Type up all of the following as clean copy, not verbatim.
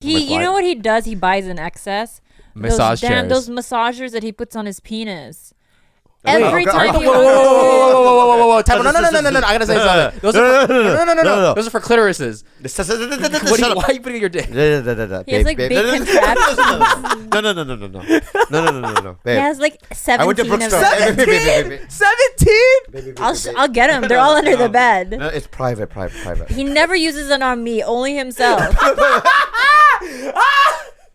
You know what he does? He buys in excess. Massage chairs. Those massagers that he puts on his penis. Wait, Every time he whoa. Time. No. I gotta say something. Those are no. Those are for clitorises. Why are you putting in your dick? He has like big contraptions. No. He has like 17 I went to of them. 17? I'll get them. They're all under the bed. No, it's private. He never uses it on me, only himself.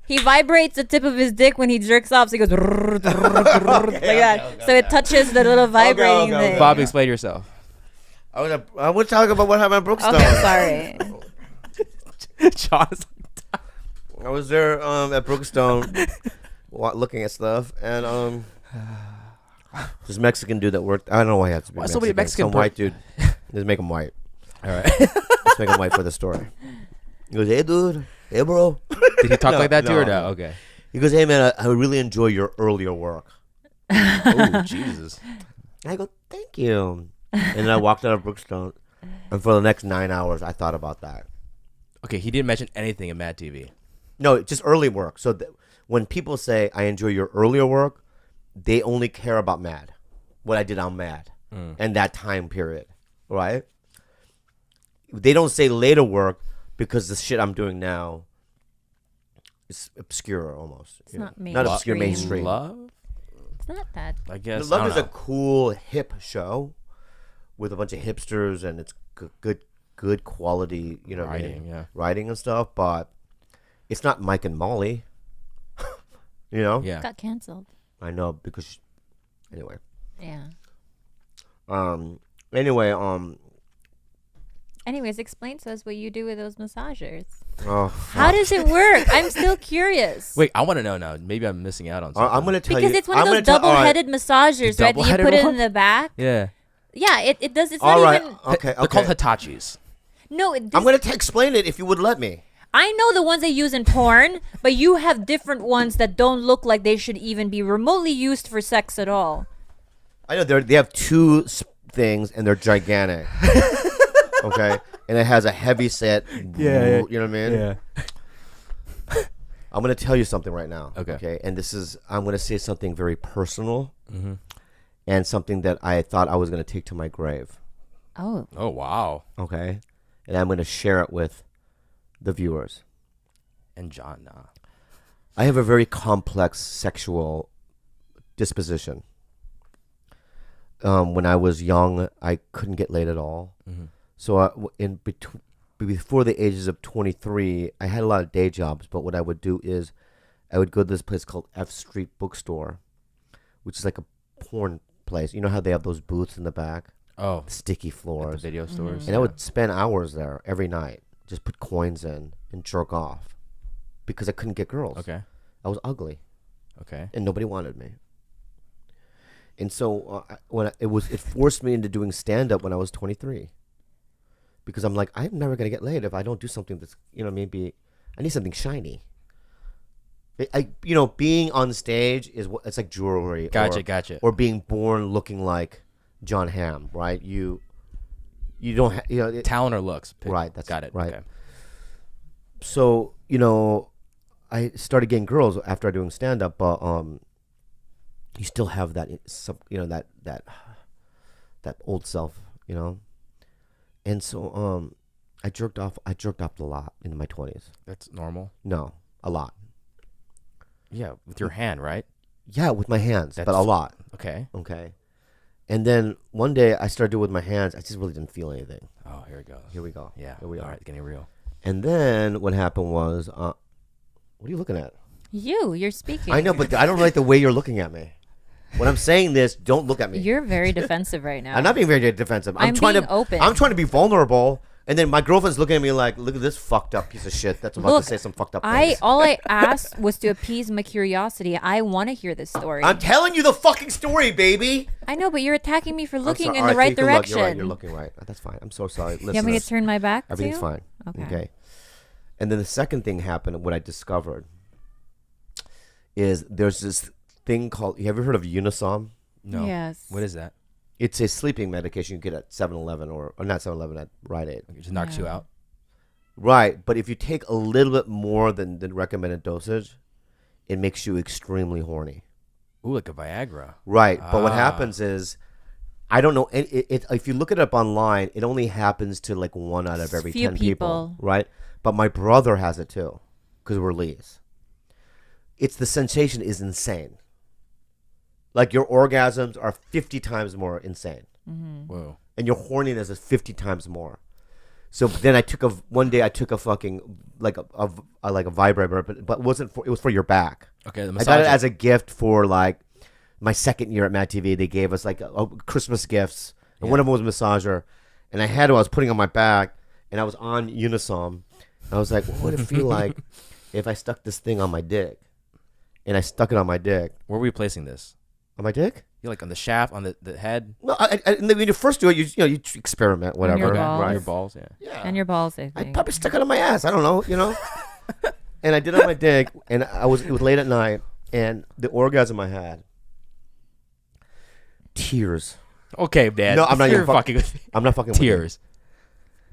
He vibrates the tip of his dick when he jerks off, so he goes like that. So it touches the little vibrating thing. Bob, explain yourself. I would talk about what happened at Brookstone. Okay, sorry. John's I was there at Brookstone looking at stuff, and this Mexican dude that worked. I don't know why he had to be Mexican. So many Mexican Some white dude. Let's make him white. All right. Let's make him white for the story. He goes, "Hey, dude. Hey, bro." Did he talk like that too or no? Okay. He goes, "Hey, man, I really enjoy your earlier work." Oh, Jesus. I go, "Thank you." And then I walked out of Brookstone, and for the next 9 hours, I thought about that. Okay, he didn't mention anything in Mad TV. No, just early work. So when people say, "I enjoy your earlier work," they only care about Mad, what I did on Mad, and that time period, right? They don't say later work because the shit I'm doing now is obscure almost. It's not not obscure, mainstream. Love? It's not that. I guess. Love is a cool hip show with a bunch of hipsters, and it's good quality, writing and stuff. But it's not Mike and Molly, Yeah. Got canceled. I know because, anyway. Yeah. Anyways, explain to us what you do with those massagers. Oh, how does it work? I'm still curious. Wait, I want to know now. Maybe I'm missing out on something. I'm gonna tell you because it's one of those double-headed massagers, right? That you put it in the back. Yeah. Yeah, it does. It's all not right. even. Okay. They're called Hitachis. No, I'm gonna explain it if you would let me. I know the ones they use in porn, but you have different ones that don't look like they should even be remotely used for sex at all. I know they have two things and they're gigantic. Okay, and it has a heavy set. Yeah. You know what I mean? Yeah. I'm gonna tell you something right now. Okay. And I'm gonna say something very personal, and something that I thought I was gonna take to my grave. Oh. Oh, wow. Okay, and I'm gonna share it with the viewers. And John, nah. I have a very complex sexual disposition. When I was young, I couldn't get laid at all. So before the ages of 23, I had a lot of day jobs. But what I would do is I would go to this place called F Street Bookstore, which is like a porn place. You know how they have those booths in the back? Oh. Sticky floors. At the video stores. And I would spend hours there every night. Just put coins in and jerk off. Because I couldn't get girls. Okay. I was ugly. Okay. And nobody wanted me. And so it forced me into doing stand-up when I was 23. Because I'm like, I'm never going to get laid if I don't do something that's, maybe I need something shiny. Being on stage it's like jewelry. Gotcha. Or being born looking like John Hamm, right? You don't have, talent or looks. Right. That's got it. Right. Okay. So, I started getting girls after doing stand-up, but you still have that, that old self, And so I jerked off a lot in my 20s. That's normal? No, a lot. Yeah, with your hand, right? Yeah, with my hands, but a lot. Okay. And then one day I started doing it with my hands. I just really didn't feel anything. Oh, here it goes. Here we go. Yeah. Here we are. All right, getting real. And then what happened was, what are you looking at? You're speaking. I know, but I don't like the way you're looking at me. When I'm saying this, don't look at me. You're very defensive right now. I'm not being very defensive. I'm trying being to open. I'm trying to be vulnerable, and then my girlfriend's looking at me like, "Look at this fucked up piece of shit that's about to say some fucked up things." All I asked was to appease my curiosity. I want to hear this story. I'm telling you the fucking story, baby. I know, but you're attacking me for looking in All the right so direction. You're right. You're looking right. That's fine. I'm so sorry. You want me to turn my back? Everything's to? fine. Okay. And then the second thing happened. What I discovered is there's this thing called. You ever heard of Unisom? No. Yes. What is that? It's a sleeping medication you get at 7-Eleven or not 7-Eleven, at Rite Aid. It just knocks you out. Right, but if you take a little bit more than the recommended dosage, it makes you extremely horny. Ooh, like a Viagra. Right, but what Ah. happens is, I don't know. If you look it up online, it only happens to like 1 out of every Few 10 people. people. Right? But my brother has it too, because we're Lees. It's the sensation is insane. Like your orgasms are 50 times more insane, Whoa. and your horniness is 50 times more. So then one day I took a fucking like a vibrator, but it was for your back. Okay, the I massage. got it as a gift for like my second year at Mad TV. They gave us like Christmas gifts, and one of them was a massager. And I had it. I was putting it on my back, and I was on Unisom. I was like, what would it feel like if I stuck this thing on my dick? And I stuck it on my dick. Where were we placing this? On my dick? You like on the shaft, on the head, No, when you first do it, you experiment, whatever. your okay. balls. Right? Your balls, yeah. Yeah. And your balls, I I think. probably stuck it on my ass. I don't know. And I did it on my dick, and it was late at night, and the orgasm I had, tears. Okay, Dad. No, I'm not You're even fucking with me. I'm not fucking with you.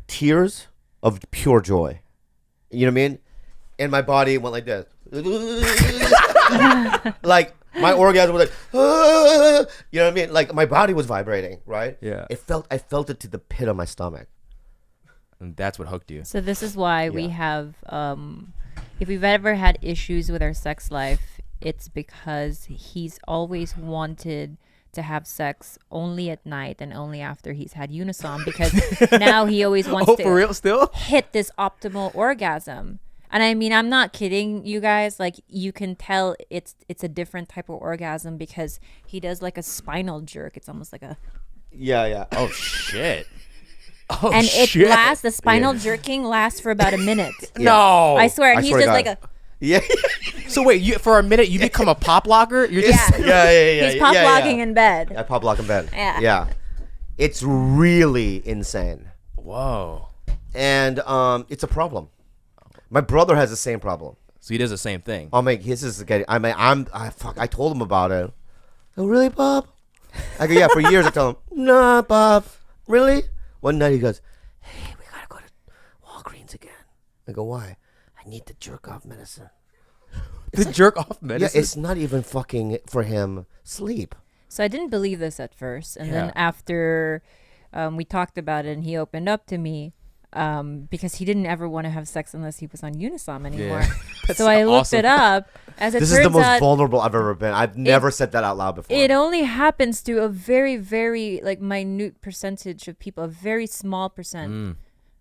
Tears of pure joy. You know what I mean? And my body went like this. Like my orgasm was like, you know what I mean? Like my body was vibrating, right? Yeah. I felt it to the pit of my stomach. And that's what hooked you. So this is why we Yeah. have, if we've ever had issues with our sex life, it's because he's always wanted to have sex only at night and only after he's had Unisom, because now he always wants Oh, to for real? Still? hit this optimal orgasm. And I mean, I'm not kidding you guys. Like, you can tell it's a different type of orgasm because he does like a spinal jerk. It's almost like a, Yeah. Oh shit. Oh and shit. it lasts. The spinal jerking lasts for about a minute. No. I swear. And I he's swear to just like God. a. Yeah. So wait, for a minute you become a pop locker? You're just Yeah. He's pop locking in bed. I pop lock in bed. Yeah. It's really insane. Whoa. And it's a problem. My brother has the same problem. So he does the same thing. Oh my, his is getting. I told him about it. Oh really, Bob? I go, yeah. For years I tell him, nah, Bob. Really? One night he goes, hey, we gotta go to Walgreens again. I go, why? I need the jerk off medicine. The jerk off medicine. Yeah, it's not even fucking for him sleep. So I didn't believe this at first, and then Yeah. after we talked about it, and he opened up to me. Because he didn't ever want to have sex unless he was on Unisom anymore. That's So I looked awesome. it up. As it This turns is the most out, vulnerable I've ever been. I've never said that out loud before. it only happens to a very, very like minute percentage of people, a very small percent.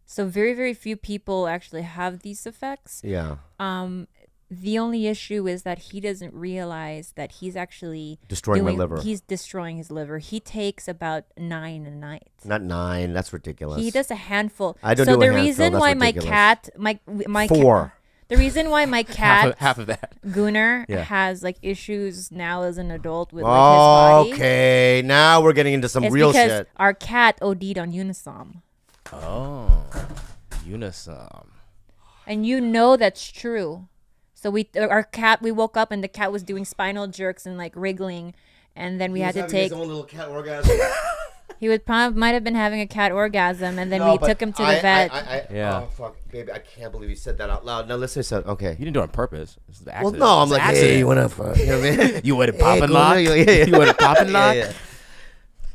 So very, very few people actually have these effects. Yeah. The only issue is that he doesn't realize that he's actually Destroying my liver. He's destroying his liver. He takes about 9 a night. Not 9. That's ridiculous. He does a handful. I don't so do a the handful. reason That's why ridiculous. my cat, my 4. the reason why my cat half of that. Gunnar Yeah. has like issues now as an adult with like his body. Okay, now we're getting into some It's real because shit. our cat OD'd on Unisom, Oh. Unisom. and you know that's true. So we woke up and the cat was doing spinal jerks and like wriggling, and then we had to take. own little cat orgasm. He might have been having a cat orgasm, and then we took him to the vet. Yeah. Oh fuck, baby! I can't believe you said that out loud. Now listen, so okay. You didn't do it on purpose. This is the Well, accident. no, I'm It's like, an hey, accident. you wanna, you know what I mean? You would have Hey, pop and Gunnar, lock. yeah. You would have pop and lock. Yeah.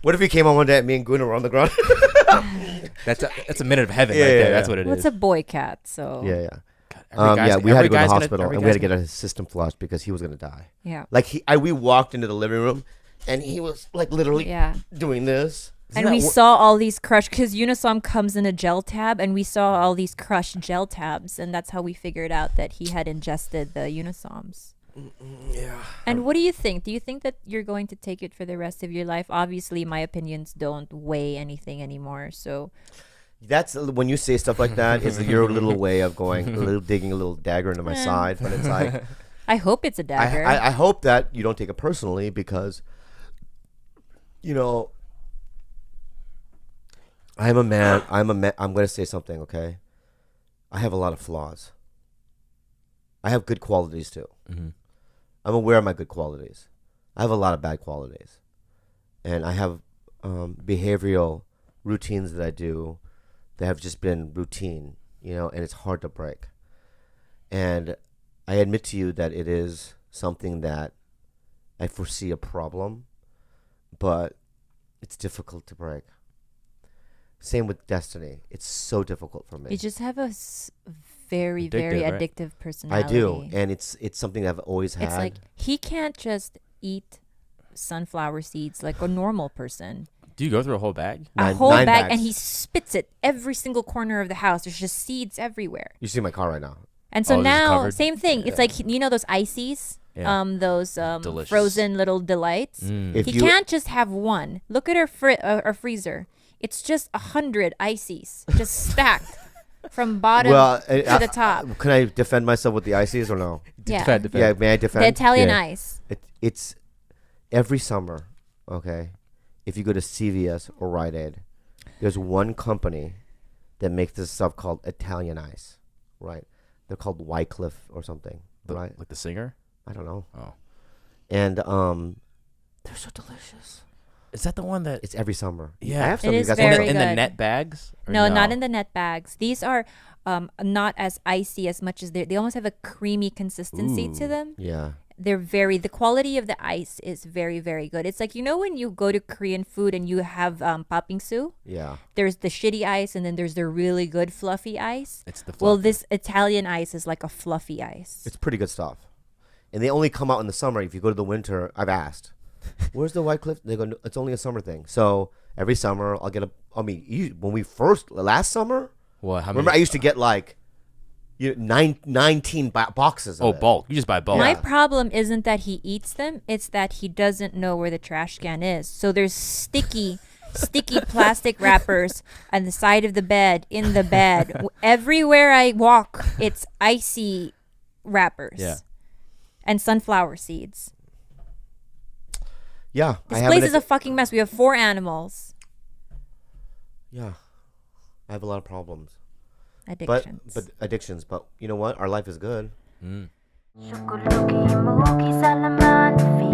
What if you came on one day and me and Gunnar were on the ground? That's a minute of heaven Yeah, right there. yeah, That's yeah. what it Well, is. it's a boy cat, so yeah. Every guy's- We had to every go to the guy's gonna- hospital every and we had to guy's get his system flushed because he was gonna die. yeah. Like we walked into the living room and he was like literally Yeah. doing this. And we saw all these crushed, because Unisom comes in a gel tab, and we saw all these crushed gel tabs, and that's how we figured out that he had ingested the Unisoms. Yeah. And what do you think? Do you think that you're going to take it for the rest of your life? Obviously, my opinions don't weigh anything anymore, so That's when you say stuff like that. Is your little way of going, digging a little dagger into my side. But it's like, I hope it's a dagger. I hope that you don't take it personally because, you know, I'm a man. I'm going to say something. Okay, I have a lot of flaws. I have good qualities too. Mm-hmm. I'm aware of my good qualities. I have a lot of bad qualities, and I have behavioral routines that I do that have just been routine. and it's hard to break. And I admit to you that it is something that I foresee a problem, but it's difficult to break. Same with Destiny. It's so difficult for me. You just have a very, very Addictive, right? addictive I personality. do, and it's something I've always had. It's like he can't just eat sunflower seeds like a normal person. Do you go through a whole bag? A Nine- whole nine bag, bags. and he spits it every single corner of the house. There's just seeds everywhere. You see my car right now. And so Oh, is it now, covered? same thing. It's like, those ices, Yeah. those Delicious. frozen little delights. If He you- can't just have one. Look at our freezer. It's just 100 ices, just stacked from bottom to the top. Can I defend myself with the ices or no? Yeah, Defend. Yeah, may I defend? the Italian Yeah. ice. It's every summer, okay? If you go to CVS or Rite Aid, there's one company that makes this stuff called Italian ice, right? They're called Wycliffe or something, right? Like the singer? I don't know. Oh. And they're so delicious. Is that the one that... It's every summer. Yeah. I have It some. is you guys very want in the good. net bags? Or No, not in the net bags. These are not as icy as much as they almost have a creamy consistency to Ooh. them. Yeah. The quality of the ice is very, very good. It's like, when you go to Korean food and you have papingsu, Yeah. there's the shitty ice and then there's the really good fluffy ice. It's the Well, fluff. this Italian ice is like a fluffy ice. It's pretty good stuff. And they only come out in the summer. If you go to the winter, I've asked, where's the Wycliffe? They go, "No, it's only a summer thing. So every summer I'll get when we last summer, What? How remember I many? used to get like 19 boxes of Oh, it. bulk. You just buy bulk. My Yeah. problem isn't that he eats them, it's that he doesn't know where the trash can is. So there's sticky plastic wrappers on the side of the bed, in the bed. Everywhere I walk, it's icy wrappers. Yeah. And sunflower seeds. Yeah. This place is a fucking mess. We have 4 animals. Yeah. I have a lot of problems. Addictions. But addictions. But you know what? Our life is good. شكرك يا موكي سلمان في